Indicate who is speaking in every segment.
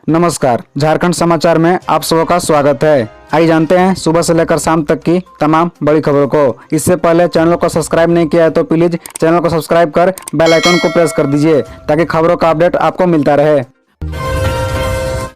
Speaker 1: नमस्कार, झारखंड समाचार में आप सबका का स्वागत है। आइए जानते हैं सुबह से लेकर शाम तक की तमाम बड़ी खबरों को। इससे पहले चैनल को सब्सक्राइब नहीं किया है तो प्लीज चैनल को सब्सक्राइब कर बेल आइकन को प्रेस कर दीजिए ताकि खबरों का अपडेट आपको मिलता रहे।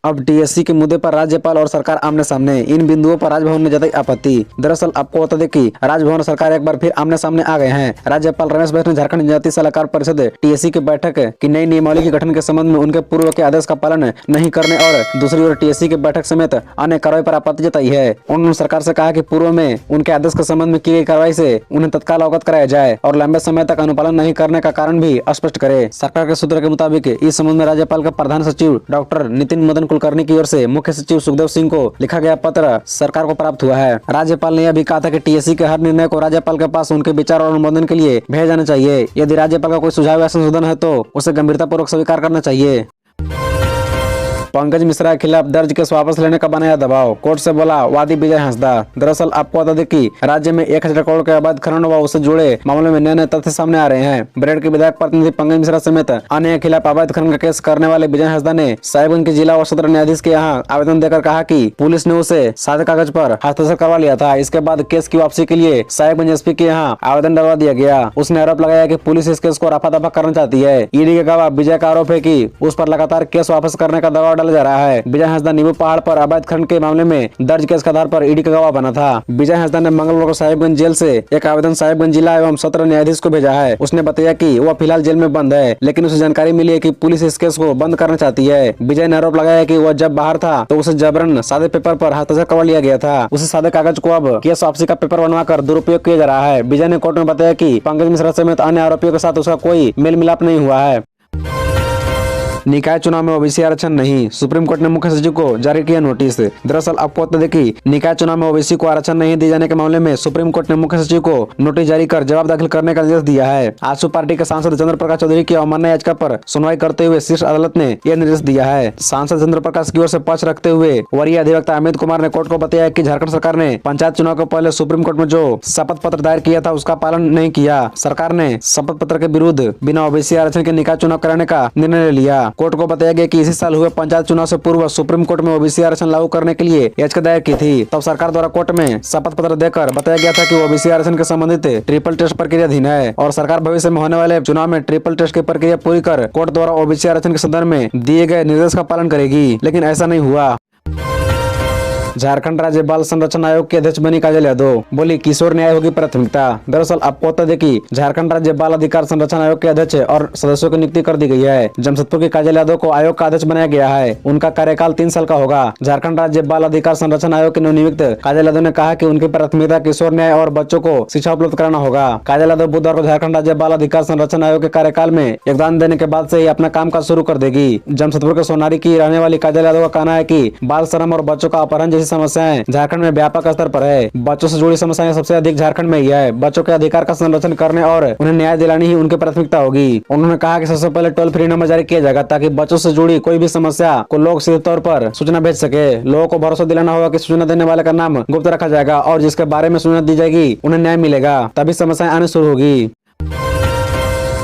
Speaker 1: अब टीएससी के मुद्दे पर राज्यपाल और सरकार आमने सामने, इन बिंदुओं पर राजभवन ने जताई आपत्ति। दरअसल आपको बता दें कि राजभवन और सरकार एक बार फिर आमने सामने आ गए हैं। राज्यपाल रमेश बैस ने झारखंड जनजातीय सलाहकार परिषद टीएससी की बैठक की नई नियमावली के गठन के संबंध में उनके पूर्व के आदेश का पालन नहीं करने और दूसरी ओर टीएससी की बैठक समेत अन्य कार्रवाई पर आपत्ति जताई है। उन्होंने सरकार से कहा कि पूर्व में उनके आदेश के संबंध में की गई कार्रवाई से उन्हें तत्काल अवगत कराया जाए और लंबे समय तक अनुपालन नहीं करने का कारण भी स्पष्ट करे। सरकार के सूत्र के मुताबिक इस संबंध में राज्यपाल का प्रधान सचिव डॉक्टर नितिन मदन कुलकर्णी की ओर से मुख्य सचिव सुखदेव सिंह को लिखा गया पत्र सरकार को प्राप्त हुआ है। राज्यपाल ने यह भी कहा था कि टीएससी के हर निर्णय को राज्यपाल के पास उनके विचार और अनुमोदन के लिए भेजा जाना चाहिए। यदि राज्यपाल का कोई सुझाव या संशोधन है तो उसे गंभीरतापूर्वक स्वीकार करना चाहिए। पंकज मिश्रा के खिलाफ दर्ज केस वापस लेने का बनाया दबाव, कोर्ट से बोला वादी विजय हंसदा। दरअसल आपको बता दें कि राज्य में 1000 करोड़ के अवैध खनन व उससे जुड़े मामलों में नए तथ्य सामने आ रहे हैं। ब्रेड के विधायक प्रतिनिधि पंकज मिश्रा समेत अन्य के खिलाफ अवैध खनन का केस करने वाले विजय हंसदा ने साहिबगंज के जिला और सत्र न्यायाधीश के यहाँ आवेदन देकर कहा कि पुलिस ने उसे सादे कागज पर हस्ताक्षर करवा लिया था। इसके बाद केस की वापसी के लिए साहिबगंज एसपी के यहाँ आवेदन डलवा दिया गया। उसने आरोप लगाया कि पुलिस इस केस को रफा दफा करना चाहती है। ईडी के गवाह विजय का आरोप है कि उस पर लगातार केस वापस करने का दबाव डाला जा रहा है। विजय हंसदा नींबू पहाड़ पर अवैध खनन के मामले में दर्ज केस के आधार पर ईडी का गवाह बना था। विजय हंसदा ने मंगलवार को साहिबगंज जेल से एक आवेदन साहिबगंज जिला एवं सत्र न्यायाधीश को भेजा है। उसने बताया कि वह फिलहाल जेल में बंद है, लेकिन उसे जानकारी मिली है कि पुलिस इस केस को बंद करना चाहती है। विजय ने आरोप लगाया कि वह जब बाहर था तो उसे जबरन सादे पेपर पर हस्ताक्षर करवा लिया गया था। उसे सादे कागज को अब केस वापसी का पेपर बनवाकर दुरुपयोग किया जा रहा है। विजय ने कोर्ट में बताया कि पंकज मिश्रा समेत अन्य आरोपियों के साथ उसका कोई मेल मिलाप नहीं हुआ है। निकाय चुनाव में ओबीसी आरक्षण नहीं, सुप्रीम कोर्ट ने मुख्य सचिव को जारी किया नोटिस। दरअसल आपको बता दें कि निकाय चुनाव में ओबीसी को आरक्षण नहीं दिए जाने के मामले में सुप्रीम कोर्ट ने मुख्य सचिव को नोटिस जारी कर जवाब दाखिल करने का निर्देश दिया है। आजसू पार्टी के सांसद चंद्र प्रकाश चौधरी की अवमानना याचिका पर सुनवाई करते हुए शीर्ष अदालत ने यह निर्देश दिया है। सांसद चंद्र प्रकाश की ओर से पक्ष रखते हुए वरीय अधिवक्ता अमित कुमार ने कोर्ट को बताया कि झारखंड सरकार ने पंचायत चुनाव के पहले सुप्रीम कोर्ट में जो शपथ पत्र दायर किया था उसका पालन नहीं किया। सरकार ने शपथ पत्र के विरुद्ध बिना ओबीसी आरक्षण के निकाय चुनाव कराने का निर्णय ले लिया। कोर्ट को बताया गया कि इसी साल हुए पंचायत चुनाव से पूर्व सुप्रीम कोर्ट में ओबीसी आरक्षण लागू करने के लिए याचिका दायर की थी। तब सरकार द्वारा कोर्ट में शपथ पत्र देकर बताया गया था कि ओबीसी आरक्षण के संबंधित ट्रिपल टेस्ट प्रक्रियाधीन है और सरकार भविष्य में होने वाले चुनाव में ट्रिपल टेस्ट की प्रक्रिया पूरी कर कोर्ट द्वारा ओबीसी आरक्षण के संदर्भ में दिए गए निर्देश का पालन करेगी, लेकिन ऐसा नहीं हुआ। झारखंड राज्य बाल संरक्षण आयोग के अध्यक्ष बनी काजल यादव, बोली किशोर न्याय होगी प्राथमिकता। दरअसल आपको बता दें कि झारखंड राज्य बाल अधिकार संरक्षण आयोग के अध्यक्ष और सदस्यों की नियुक्ति कर दी गई है। जमशेदपुर की काजल यादव को आयोग का अध्यक्ष बनाया गया है। उनका कार्यकाल 3 साल का होगा। झारखंड राज्य बाल अधिकार संरक्षण आयोग के नवनियुक्त काजल यादव ने कहा कि उनकी प्राथमिकता किशोर न्याय और बच्चों को शिक्षा उपलब्ध कराना होगा। काजल यादव बुधवार को झारखंड राज्य बाल अधिकार संरक्षण आयोग के कार्यकाल में योगदान देने के बाद से ही अपना कामकाज शुरू कर देगी। जमशेदपुर के सोनारी की रहने वाली काजल यादव का कहना है कि बाल श्रम और बच्चों का अपहरण जैसी समस्याएं झारखंड में व्यापक स्तर पर है। बच्चों से जुड़ी समस्याएं सबसे अधिक झारखंड में ही है। बच्चों के अधिकार का संरक्षण करने और उन्हें न्याय दिलानी ही उनकी प्राथमिकता होगी। उन्होंने कहा कि सबसे पहले टोल फ्री नंबर जारी किया जाएगा ताकि बच्चों से जुड़ी कोई भी समस्या को लोग सीधे तौर पर सूचना भेज सके। लोगों को भरोसा दिलाना होगा कि सूचना देने वाले का नाम गुप्त रखा जाएगा और जिसके बारे में सूचना दी जाएगी उन्हें न्याय मिलेगा, तभी समस्याएं आनी शुरू होगी।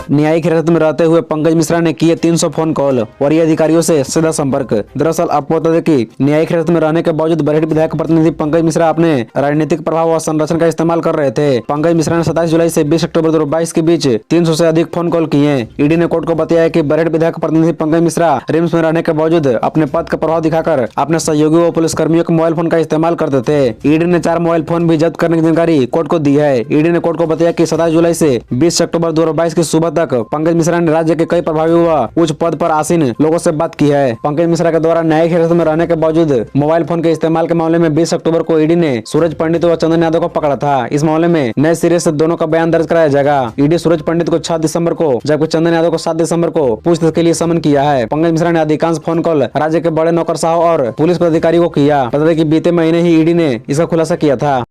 Speaker 1: न्यायिक हिरासत में रहते हुए पंकज मिश्रा ने किए 300 फोन कॉल, वरीय अधिकारियों से सीधा संपर्क। दरअसल आपको बता दें कि न्यायिक हिरासत में रहने के बावजूद बरहेट विधायक प्रतिनिधि पंकज मिश्रा अपने राजनीतिक प्रभाव और संरक्षण का इस्तेमाल कर रहे थे। पंकज मिश्रा ने 27 जुलाई से 20 अक्टूबर 2022 के बीच 300 से अधिक फोन कॉल किए। ईडी ने कोर्ट को बताया कि बरहेट विधायक प्रतिनिधि पंकज मिश्रा रिम्स में रहने के बावजूद अपने पद का प्रभाव दिखाकर अपने सहयोगियों व पुलिसकर्मियों के मोबाइल फोन का इस्तेमाल करते थे। ईडी ने 4 मोबाइल फोन भी जब्त करने की जानकारी कोर्ट को दी है। ईडी ने कोर्ट को बताया कि 27 जुलाई से 20 अक्टूबर 2022 की सुबह तक पंकज मिश्रा ने राज्य के कई प्रभावी व उच्च पद पर आसीन लोगों से बात की है। पंकज मिश्रा के द्वारा न्यायिक हिरासत में रहने के बावजूद मोबाइल फोन के इस्तेमाल के मामले में 20 अक्टूबर को ईडी ने सूरज पंडित व चंदन यादव को पकड़ा था। इस मामले में नए सिरे से दोनों का बयान दर्ज कराया जाएगा। ईडी सूरज पंडित को 6 दिसंबर को जबकि चंदन यादव को 7 दिसंबर को पूछताछ के लिए समन किया है। पंकज मिश्रा ने अधिकांश फोन कॉल राज्य के बड़े नौकरशाहों और पुलिस पदाधिकारियों को किया। बता दें कि बीते महीने ही ईडी ने इसका खुलासा किया था।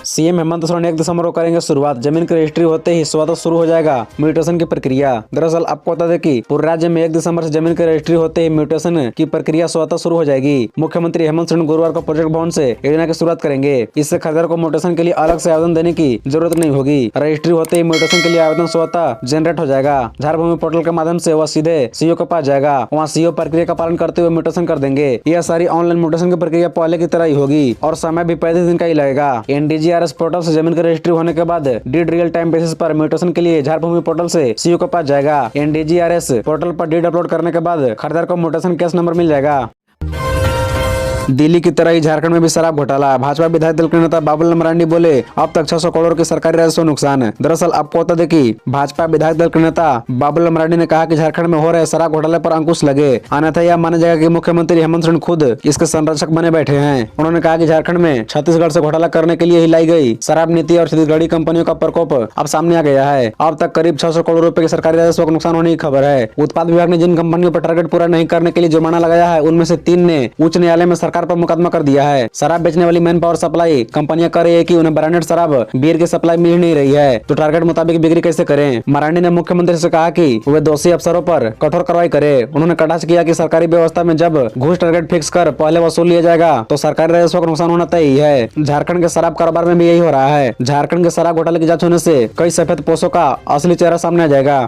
Speaker 1: सीएम हेमंत सोरेन 1 दिसंबर को करेंगे शुरुआत। जमीन की रजिस्ट्री होते ही स्वतः शुरू हो जाएगा म्यूटेशन की प्रक्रिया। दरअसल आपको बता दें कि पूरे राज्य में 1 दिसंबर से जमीन की रजिस्ट्री होते ही म्यूटेशन की प्रक्रिया स्वतः शुरू हो जाएगी। मुख्यमंत्री हेमंत सोरेन गुरुवार को प्रोजेक्ट भवन से योजना की शुरुआत करेंगे। इससे खरीदार को म्यूटेशन के लिए अलग से आवेदन देने की जरूरत नहीं होगी। रजिस्ट्री होते ही म्यूटेशन के लिए आवेदन स्वतः जनरेट हो जाएगा। झारखंड पोर्टल के माध्यम से वह सीधे सीईओ के पास जाएगा। वहाँ सीईओ प्रक्रिया का पालन करते हुए म्यूटेशन कर देंगे। यह सारी ऑनलाइन म्यूटेशन की प्रक्रिया पहले की तरह ही होगी और समय भी 35 दिन का ही लगेगा। NDGRS पोर्टल से जमीन की रजिस्ट्री होने के बाद डीड रियल टाइम बेसिस पर म्यूटेशन के लिए झारखंड पोर्टल से सीईओ के पास जाएगा। NDGRS पोर्टल पर डीड अपलोड करने के बाद खरीदार को म्यूटेशन केस नंबर मिल जाएगा। दिल्ली की तरह ही झारखंड में भी शराब घोटाला। भाजपा विधायक दल के नेता बाबूलाल मरांडी बोले अब तक 600 करोड़ के सरकारी राजस्व नुकसान। दरअसल आपको बता दें कि भाजपा विधायक दल के नेता बाबूलाल मरांडी ने कहा कि झारखंड में हो रहे शराब घोटाले पर अंकुश लगे, अन्यथा यह माना जाएगा कि मुख्यमंत्री हेमंत सोरेन खुद इसके संरक्षक बने बैठे हैं। उन्होंने कहा कि झारखंड में छत्तीसगढ़ से घोटाला करने के लिए ही लाई गई शराब नीति और छत्तीसगढ़ी कंपनियों का प्रकोप अब सामने आ गया है। अब तक करीब 600 करोड़ रुपए के सरकारी राजस्व का नुकसान होने की खबर है। उत्पाद विभाग ने जिन कंपनियों पर टारगेट पूरा नहीं करने के लिए जुर्माना लगाया है, उनमें से 3 ने उच्च न्यायालय में सरकार पर मुकदमा कर दिया है। शराब बेचने वाली मैन पावर सप्लाई कंपनियां कर रही है कि उन्हें ब्रांडेड शराब बीयर की सप्लाई मिल नहीं रही है, तो टारगेट मुताबिक बिक्री कैसे करें। मरांडी ने मुख्यमंत्री से कहा कि वे दोषी अफसरों पर कठोर कार्रवाई करें। उन्होंने कटाक्ष किया कि सरकारी व्यवस्था में जब घूस टारगेट फिक्स कर पहले वसूल लिया जाएगा तो सरकारी राजस्व का नुकसान होना तय ही है। झारखंड के शराब कारोबार में भी यही हो रहा है। झारखंड के शराब घोटाले की जांच होने से कई सफेद पोशों का असली चेहरा सामने आ जाएगा।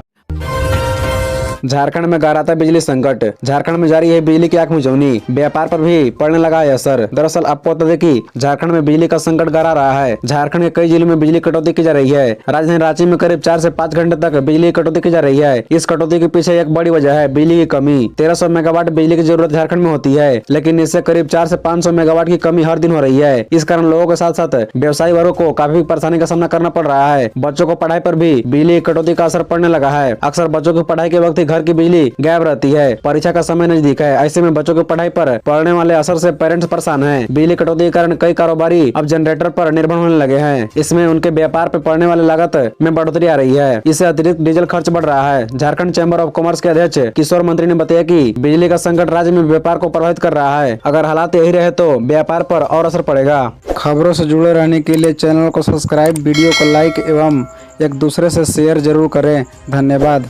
Speaker 1: झारखंड में गहराता बिजली संकट। झारखंड में जारी है बिजली की आंख मिचौनी। व्यापार पर भी पड़ने लगा है असर। दरअसल आपको बता दें कि झारखंड में बिजली का संकट गहरा रहा है। झारखंड के कई जिलों में बिजली कटौती की जा रही है। राजधानी रांची में करीब 4 से 5 घंटे तक बिजली कटौती की जा रही है। इस कटौती के पीछे एक बड़ी वजह है बिजली की कमी। 1300 मेगावाट बिजली की जरूरत झारखंड में होती है, लेकिन इससे करीब 4 से 500 मेगावाट की कमी हर दिन हो रही है। इस कारण लोगों के साथ साथ व्यवसायी वर्गों को काफी परेशानी का सामना करना पड़ रहा है। बच्चों को पढ़ाई पर भी बिजली कटौती का असर पड़ने लगा है। अक्सर बच्चों की पढ़ाई के वक्त ही घर की बिजली गायब रहती है। परीक्षा का समय नजदीक है, ऐसे में बच्चों की पढ़ाई पर पड़ने वाले असर से पेरेंट्स परेशान हैं। बिजली कटौती के कारण कई कारोबारी अब जनरेटर पर निर्भर होने लगे हैं। इसमें उनके व्यापार पर पड़ने वाले लागत में बढ़ोतरी आ रही है। इससे अतिरिक्त डीजल खर्च बढ़ रहा है। झारखंड चैम्बर ऑफ कॉमर्स के अध्यक्ष किशोर मंत्री ने बताया कि बिजली का संकट राज्य में व्यापार को प्रभावित कर रहा है। अगर हालात यही रहे तो व्यापार पर और असर पड़ेगा। खबरों से जुड़े रहने के लिए चैनल को सब्सक्राइब, वीडियो को लाइक एवं एक दूसरे से शेयर जरूर करें। धन्यवाद।